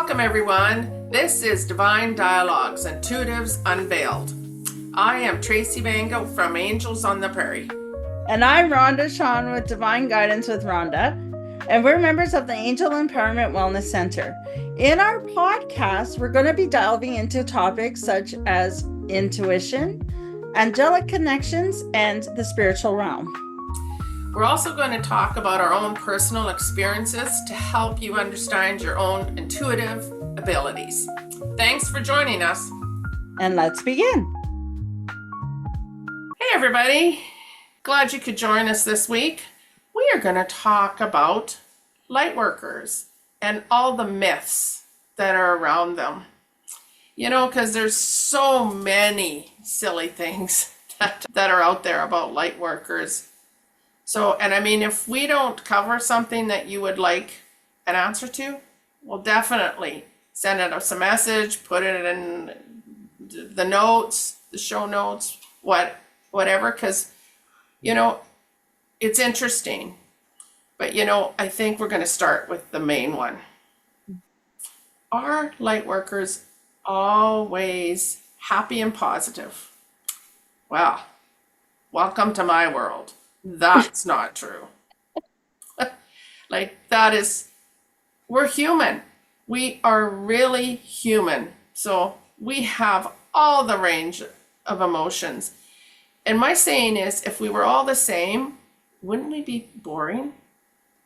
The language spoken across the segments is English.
Welcome everyone. This is Divine Dialogues, Intuitives Unveiled. I am Tracey Bango from Angels on the Prairie. And I'm Rhonda Sean with Divine Guidance with Rhonda. And we're members of the Angel Empowerment Wellness Center. In our podcast, we're going to be delving into topics such as intuition, angelic connections, and the spiritual realm. We're also going to talk about our own personal experiences to help you understand your own intuitive abilities. Thanks for joining us. And let's begin. Hey everybody. Glad you could join us this week. We are going to talk about lightworkers and all the myths that are around them. You know, because there's so many silly things that are out there about lightworkers. So, and I mean, if we don't cover something that you would like an answer to, we'll definitely send us a message, put it in the notes, the show notes, whatever, because, you know, it's interesting. But, you know, I think we're going to start with the main one. Are lightworkers always happy and positive? Well, welcome to my world. That's not true. We're human. We are really human. So we have all the range of emotions. And my saying is, if we were all the same, wouldn't we be boring?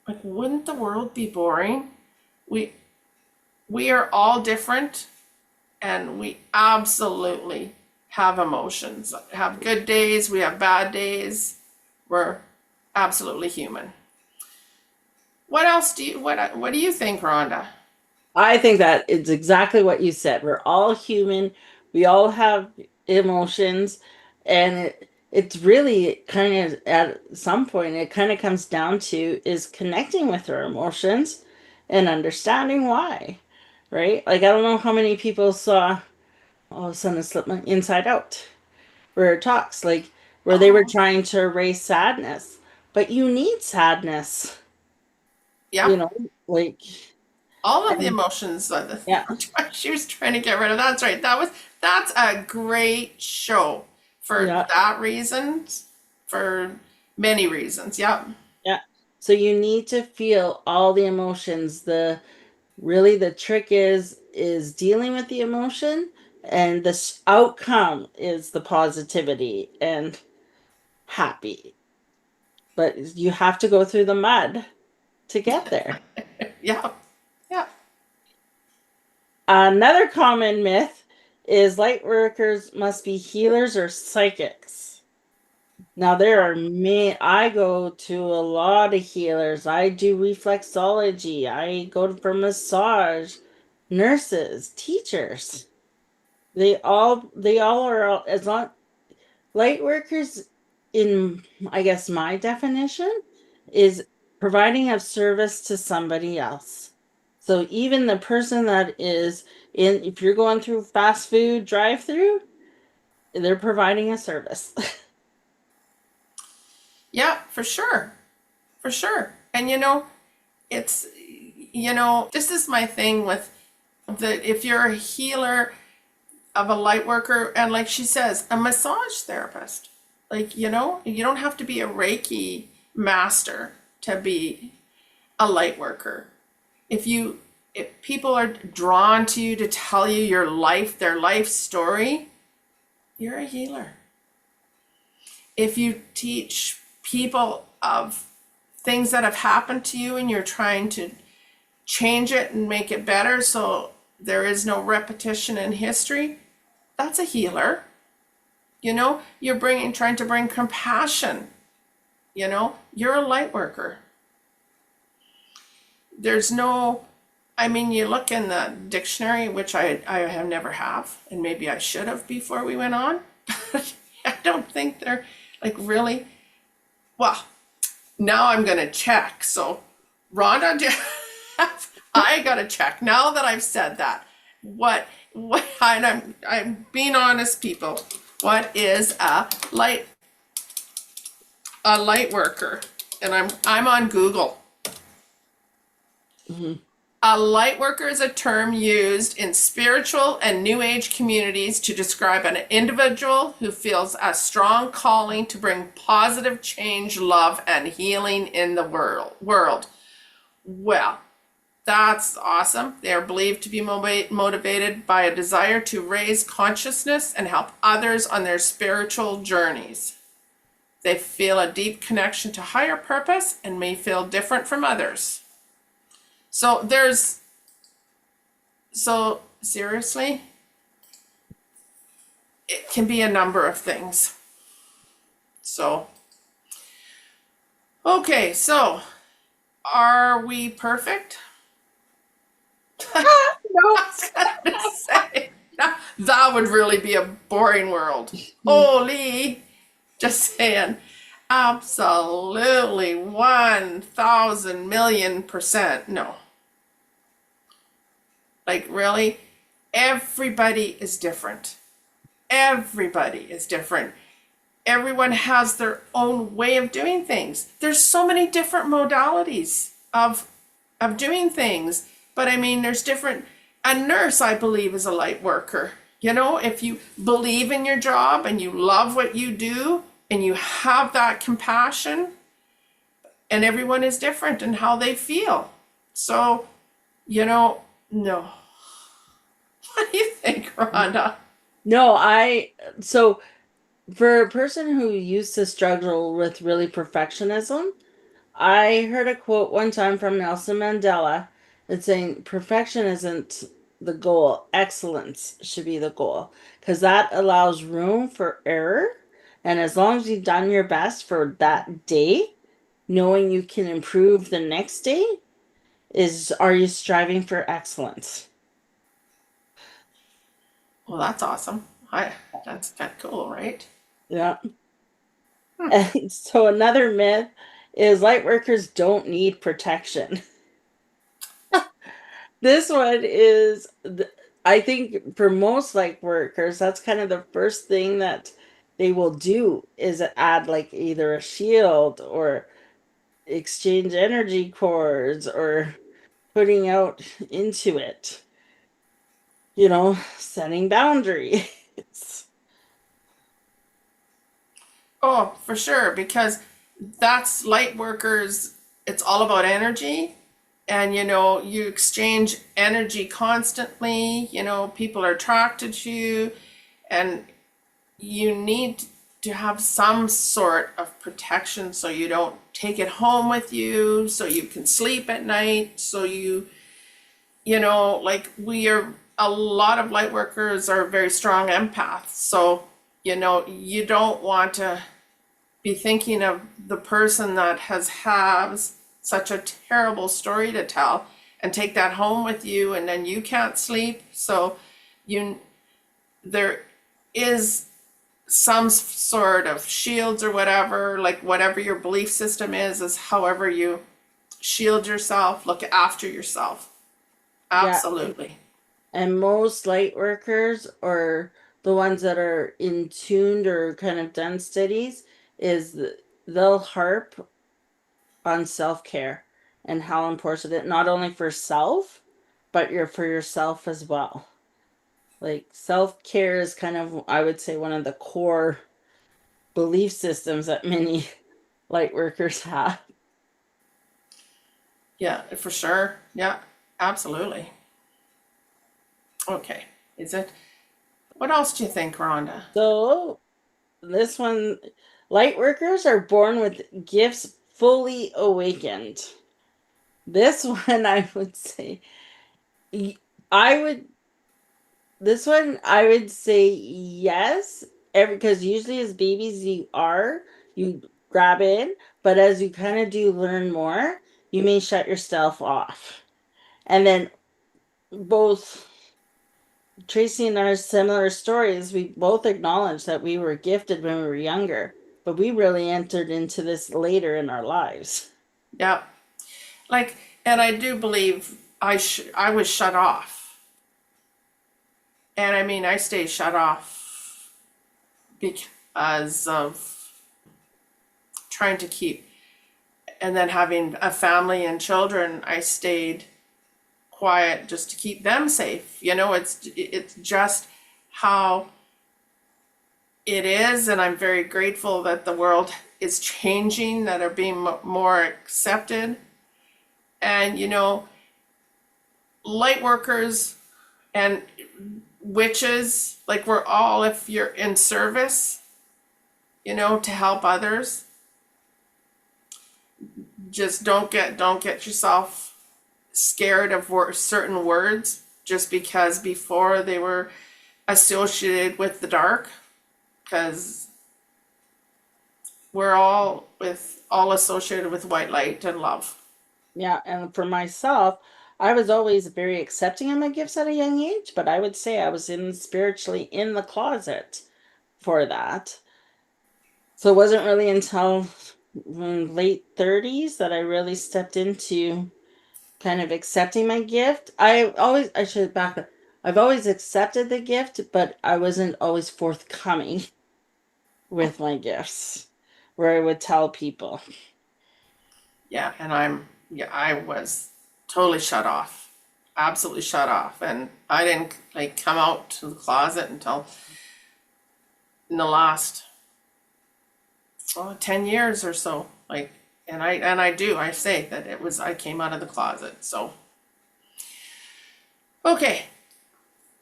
Like, wouldn't the world be boring? We are all different, and we absolutely have emotions. Have good days, we have bad days. We're absolutely human. What else do you think, Rhonda? I think that it's exactly what you said. We're all human. We all have emotions. And it's really kind of, at some point, it kind of comes down to is connecting with our emotions and understanding why, right? Like, I don't know how many people saw, all of a sudden it slipped my Inside Out, where it talks, like, where they were trying to erase sadness. But you need sadness, Yeah. you know, like... All of the emotions that Yeah. she was trying to get rid of. That's right. That's a great show for that reason, for many reasons. Yep. Yeah. So you need to feel all the emotions. The trick is dealing with the emotion, and the outcome is the positivity and happy. But you have to go through the mud to get there. Yeah. Yeah. Another common myth is light workers must be healers or psychics. Now, there are I go to a lot of healers. I do reflexology. I go for massage, nurses, teachers. They all are, as long, light workers, in, I guess, my definition, is providing a service to somebody else. So even the person that is in, if you're going through fast food drive-through, they're providing a service. Yeah, for sure. For sure. And you know, this is my thing with if you're a healer of a light worker, and like she says, a massage therapist, like, you know, you don't have to be a Reiki master to be a light worker. If people are drawn to you to tell you their life story, you're a healer. If you teach people of things that have happened to you and you're trying to change it and make it better so there is no repetition in history, that's a healer. You know, you're trying to bring compassion. You know, you're a light worker. You look in the dictionary, which I have never have, and maybe I should have before we went on, but I don't think they're like really, well, now I'm going to check. So Rhonda, I got to check now that I've said that. I'm being honest, people. What is a light worker? And I'm on Google. Mm-hmm. A light worker is a term used in spiritual and new age communities to describe an individual who feels a strong calling to bring positive change, love, and healing in the world. Well, that's awesome. They are believed to be motivated by a desire to raise consciousness and help others on their spiritual journeys. They feel a deep connection to higher purpose and may feel different from others. So seriously, it can be a number of things. So, okay, so are we perfect? No. I was gonna say, that would really be a boring world. Holy, just saying. Absolutely 1,000,000,000,000%. No. Like, really? Everybody is different. Everybody is different. Everyone has their own way of doing things. There's so many different modalities of doing things. But I mean, there's different. A nurse, I believe, is a light worker. You know, if you believe in your job and you love what you do and you have that compassion, and everyone is different in how they feel. So, no. What do you think, Rhonda? No, so for a person who used to struggle with really perfectionism, I heard a quote one time from Nelson Mandela that's saying perfection isn't the goal, excellence should be the goal because that allows room for error. And as long as you've done your best for that day, knowing you can improve the next day, are you striving for excellence? Well, that's awesome. That's kind of cool, right? Yeah. And so another myth is light workers don't need protection. This one is, I think, for most light workers, that's kind of the first thing that they will do is add like either a shield or exchange energy cores or putting out into it, setting boundaries. Oh, for sure, because that's light workers. It's all about energy. And you exchange energy constantly. People are attracted to you, and you need to have some sort of protection so you don't take it home with you, so you can sleep at night, so like a lot of light workers are very strong empaths. So, you don't want to be thinking of the person that has such a terrible story to tell and take that home with you, and then you can't sleep. So there is some sort of shields or whatever, like whatever your belief system is however you shield yourself, look after yourself. Yeah. Absolutely. And most light workers or the ones that are in tuned or kind of done studies they'll harp on self-care and how important it not only for self, but for yourself as well. Like self-care is kind of, I would say, one of the core belief systems that many light workers have. Yeah, for sure. Yeah, absolutely. Okay. Is it? What else do you think, Rhonda? So this one, light workers are born with gifts fully awakened. This one, I would say, I would, this one, I would say yes, because usually as babies, you grab in, but as you kind of do learn more, you may shut yourself off. And then both Tracey and I are similar stories. We both acknowledge that we were gifted when we were younger, but we really entered into this later in our lives. Yeah. Like, and I do believe I was shut off. And I mean, I stayed shut off because of trying to keep, and then having a family and children, I stayed quiet just to keep them safe. You know, it's just how it is, and I'm very grateful that the world is changing, that are being more accepted. And you know, light workers and witches, like we're all, if you're in service, you know, to help others, just don't get yourself scared of certain words just because before they were associated with the dark, because we're all associated with white light and love. Yeah, and for myself, I was always very accepting of my gifts at a young age, but I would say I was in spiritually in the closet for that. So it wasn't really until late 30s that I really stepped into kind of accepting my gift. I should back up. I've always accepted the gift, but I wasn't always forthcoming with my gifts, where I would tell people. Yeah, and I was totally shut off, absolutely shut off, and I didn't like come out to the closet until in the last 10 years or so. Like, I say that it was, I came out of the closet. So, okay,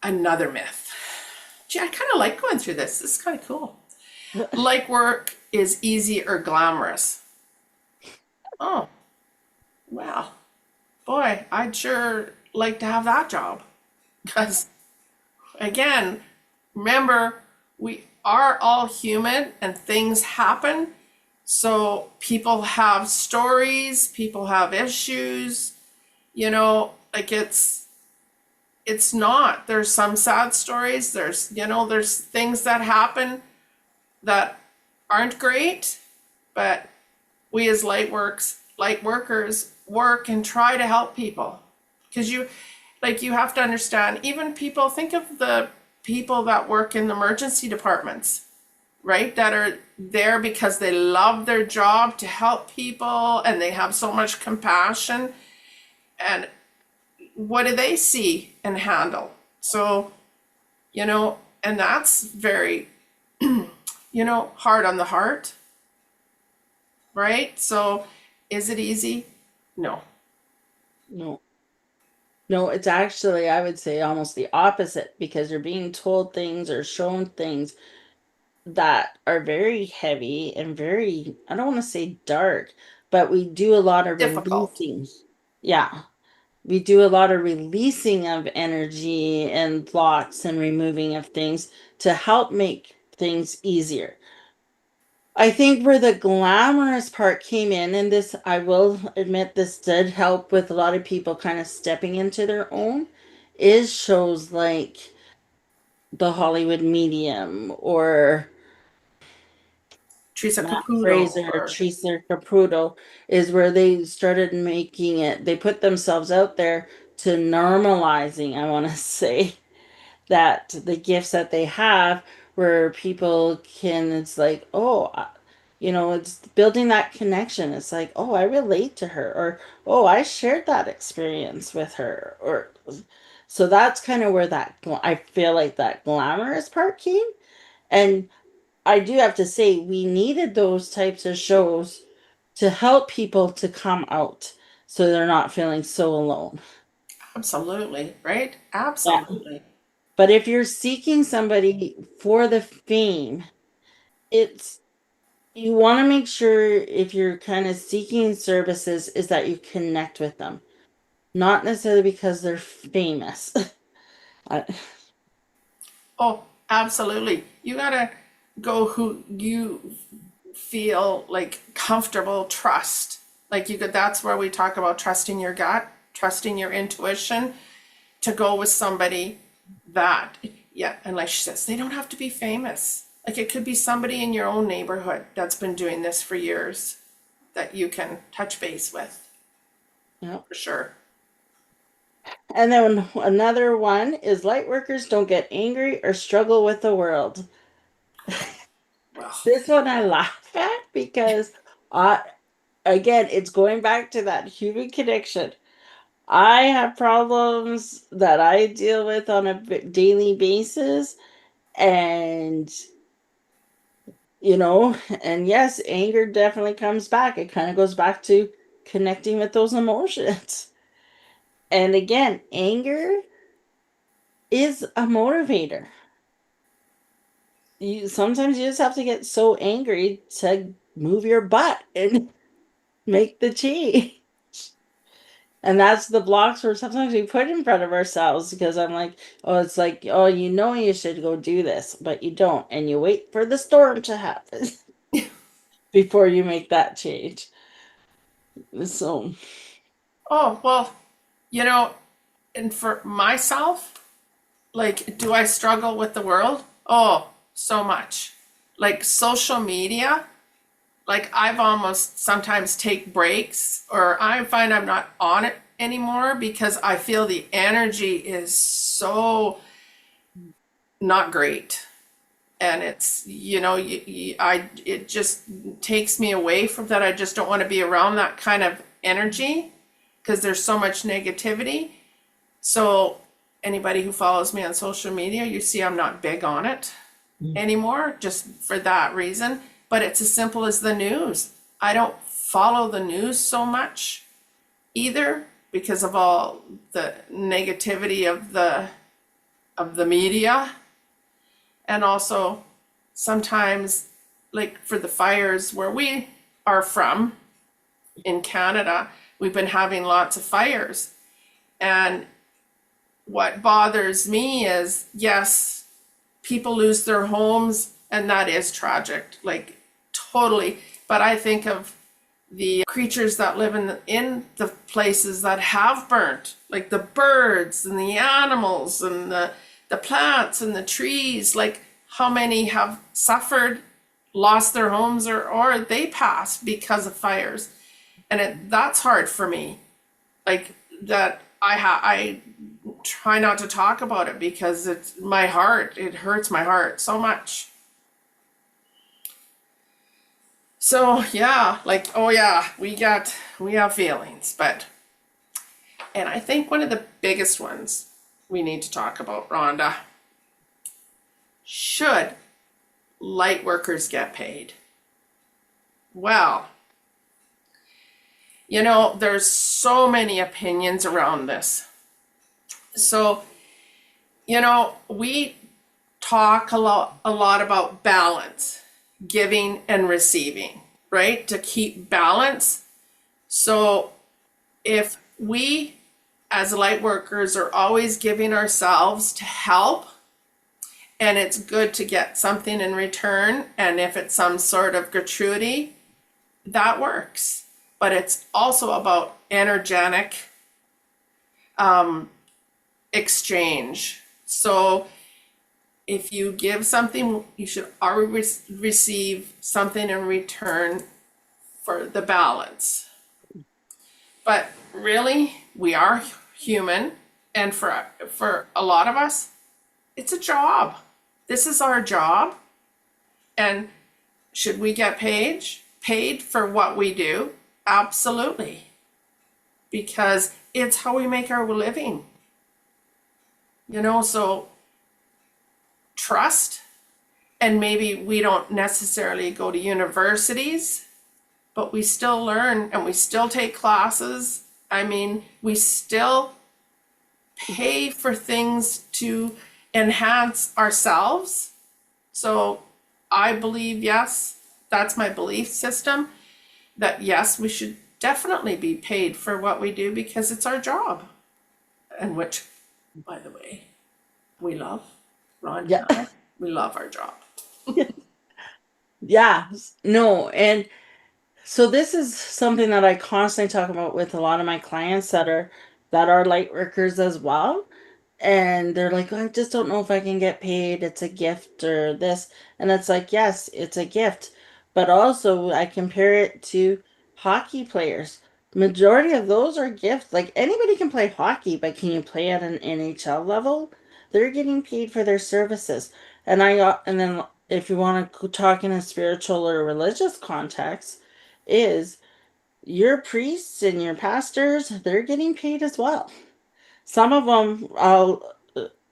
another myth. Gee, I kind of like going through this. This is kind of cool. Like work is easy or glamorous. Oh, well, boy, I'd sure like to have that job. Because, again, remember, we are all human and things happen. So people have stories, people have issues, you know, like it's not. There's some sad stories, there's things that happen that aren't great, but we as light workers work and try to help people. Because you have to understand, even people, think of the people that work in the emergency departments, right? That are there because they love their job to help people and they have so much compassion. And what do they see and handle? So, you know, and that's very, hard on the heart, right? So, is it easy? No. No. No, it's actually, I would say, almost the opposite because you're being told things or shown things that are very heavy and very, I don't want to say dark, but we do a lot of Difficult. releasing. Yeah, we do a lot of releasing of energy and blocks and removing of things to help make things easier. I think where the glamorous part came in, and this, I will admit, this did help with a lot of people kind of stepping into their own, is shows like The Hollywood Medium or Teresa Matt Caputo Fraser, or Teresa Caputo, is where they started making it, they put themselves out there to normalizing, I want to say, that the gifts that they have, where people can, it's like, oh, it's building that connection. It's like, oh, I relate to her, or oh, I shared that experience with her, or so that's kind of where I feel like that glamorous part came. And I do have to say, we needed those types of shows to help people to come out so they're not feeling so alone. absolutely, right? Yeah. Absolutely. But if you're seeking somebody for the fame, it's you want to make sure if you're kind of seeking services is that you connect with them, not necessarily because they're famous. I- Oh, absolutely. You gotta go who you feel like comfortable, trust. Like you could, that's where we talk about trusting your gut, trusting your intuition to go with somebody that, yeah, and like she says, they don't have to be famous. Like it could be somebody in your own neighborhood that's been doing this for years that you can touch base with yeah. for sure. And then another one is light workers don't get angry or struggle with the world. Well, This one I laugh at because I again it's going back to that human connection. I have problems that I deal with on a daily basis, and you know, and yes, anger definitely comes back. It kind of goes back to connecting with those emotions. And again, anger is a motivator. You sometimes you just have to get so angry to move your butt and make the change. And that's the blocks where sometimes we put in front of ourselves because I'm like, oh, it's like, oh, you know, you should go do this, but you don't. And you wait for the storm to happen before you make that change. So, Oh, well, you know, and for myself, like, do I struggle with the world? Oh, so much. Like social media, like I've almost sometimes take breaks or I find I'm not on it anymore because I feel the energy is so not great. And it's, it just takes me away from that. I just don't want to be around that kind of energy because there's so much negativity. So anybody who follows me on social media, you see I'm not big on it anymore, just for that reason. But it's as simple as the news. I don't follow the news so much either because of all the negativity of the media. And also sometimes like for the fires where we are from in Canada, we've been having lots of fires. And what bothers me is, yes, people lose their homes, and that is tragic, like totally. But I think of the creatures that live in the places that have burnt, like the birds and the animals and the plants and the trees, like how many have suffered, lost their homes, or they pass because of fires. And that's hard for me. Like that I try not to talk about it because it's my heart. It hurts my heart so much. So yeah, like oh yeah, we have feelings, but and I think one of the biggest ones we need to talk about, Rhonda, should light workers get paid? Well, there's so many opinions around this. So, we talk a lot about balance, giving and receiving, right? To keep balance. So, if we as light workers are always giving ourselves to help, and it's good to get something in return, and if it's some sort of gratuity, that works. But it's also about energetic exchange. So if you give something, you should always receive something in return for the balance. But really, we are human, and for a lot of us, it's a job. This is our job, and should we get paid for what we do? Absolutely, because it's how we make our living. So trust, and maybe we don't necessarily go to universities, but we still learn and we still take classes. I mean, we still pay for things to enhance ourselves. So I believe, yes, that's my belief system, that yes, we should definitely be paid for what we do because it's our job. And which, by the way, we love. Ron and yeah. I, we love our job. Yeah. No, and so this is something that I constantly talk about with a lot of my clients that are light workers as well. And they're like, "Oh, I just don't know if I can get paid. It's a gift or this." And it's like, yes, it's a gift. But also I compare it to hockey players. Majority of those are gifts. Like anybody can play hockey, but can you play at an NHL level? They're getting paid for their services. And then if you want to talk in a spiritual or religious context, is your priests and your pastors, they're getting paid as well. Some of them,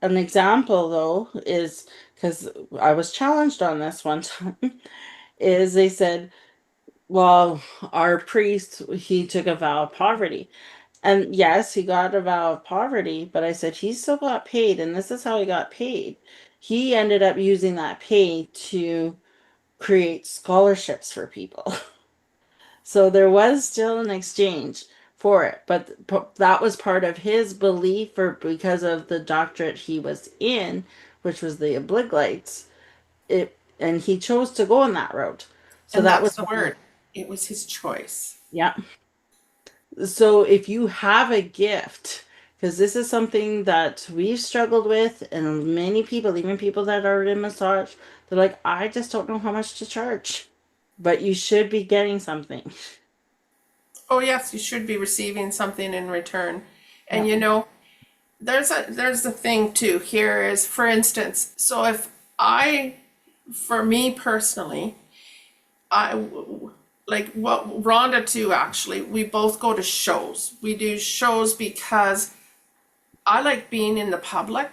an example though, is because I was challenged on this one time, is they said, well, our priest, he took a vow of poverty. And yes, he got a vow of poverty, but I said he still got paid, and this is how he got paid. He ended up using that pay to create scholarships for people. So there was still an exchange for it, but that was part of his belief, or because of the doctorate he was in, which was the obligates. And he chose to go on that route. So And that that's was the word. It was his choice. yeah. So if you have a gift, because this is something that we've struggled with, and many people, even people that are in massage, they're like, I just don't know how much to charge. But you should be getting something. Oh yes, you should be receiving something in return. And Yeah. there's a thing too here is, for instance, so if I, for me personally, I like what Rhonda too, actually, we both go to shows. We do shows because I like being in the public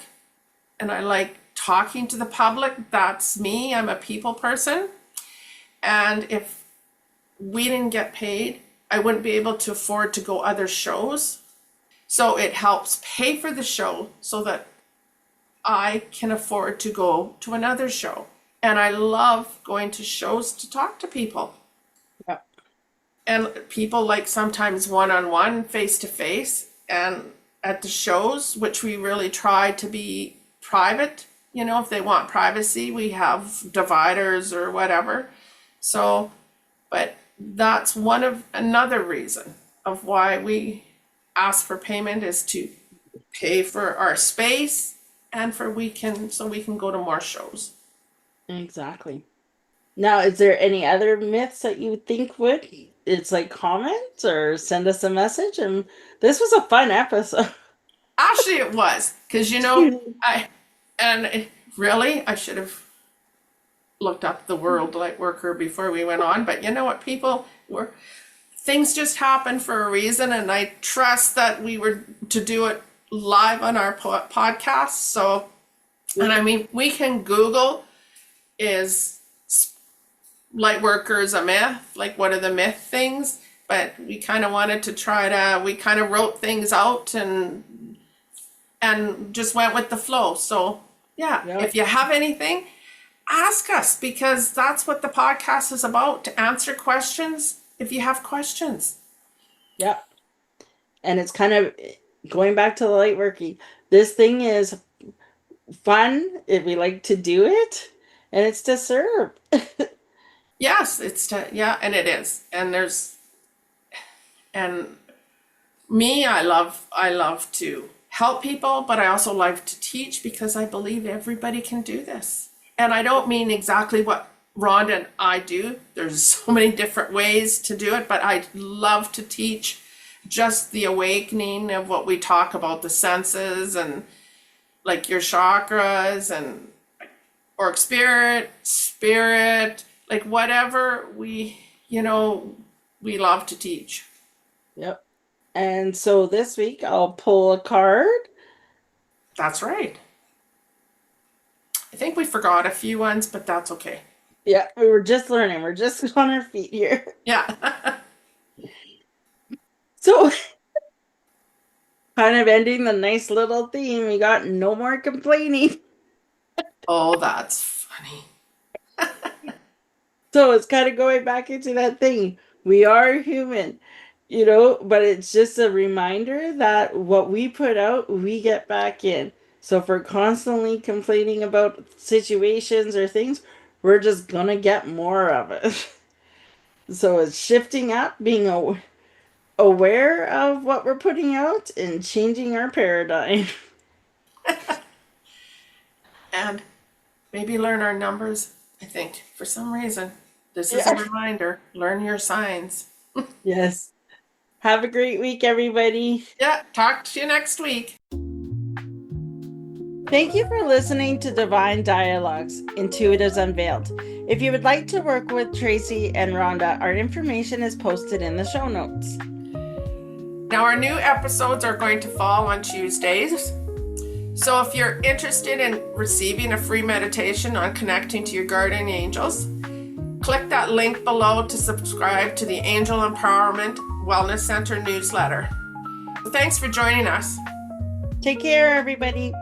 and I like talking to the public. That's me. I'm a people person. And if we didn't get paid, I wouldn't be able to afford to go other shows. So it helps pay for the show so that I can afford to go to another show. And I love going to shows to talk to people. Yeah. And people like sometimes one-on-one, face-to-face, and at the shows, which we really try to be private. If they want privacy, we have dividers or whatever. So, but that's another reason of why we ask for payment, is to pay for our space and so we can go to more shows. Exactly. Now, is there any other myths that you think would? It's like comment or send us a message. And this was a fun episode. Actually, it was because I really I should have looked up the World Lightworker before we went on. But you know what, things just happen for a reason, and I trust that we were to do it live on our podcast. So, and I mean, we can Google, is Lightworkers a myth? Like, what are the myth things? But we kind of wanted to we kind of wrote things out and just went with the flow. So yeah, if you have anything, ask us, because that's what the podcast is about, to answer questions if you have questions. Yep. And it's kind of going back to the light working. This thing is fun if we like to do it, and it's to serve. Yes, and it is. And me, I love to help people, but I also love to teach, because I believe everybody can do this. And I don't mean exactly what Rhonda and I do. There's so many different ways to do it, but I love to teach just the awakening of what we talk about, the senses and like your chakras and or spirit, like whatever we love to teach. Yep. And so this week I'll pull a card. That's right. I think we forgot a few ones, but that's okay. Yeah, we were just learning. We're just on our feet here. Yeah. So, kind of ending the nice little theme. We got no more complaining. Oh, that's funny. So it's kind of going back into that thing. We are human, but it's just a reminder that what we put out, we get back in. So if we're constantly complaining about situations or things, we're just gonna get more of it. So it's shifting up, being aware of what we're putting out and changing our paradigm. And maybe learn our numbers. I think for some reason, this is a Yeah. reminder. Learn your signs. Yes. Have a great week, everybody. Yeah, talk to you next week. Thank you for listening to Divine Dialogues, Intuitives Unveiled. If you would like to work with Tracey and Rhonda, our information is posted in the show notes. Now, our new episodes are going to fall on Tuesdays. So if you're interested in receiving a free meditation on connecting to your guardian angels, click that link below to subscribe to the Angel Empowerment Wellness Center newsletter. Thanks for joining us. Take care, everybody.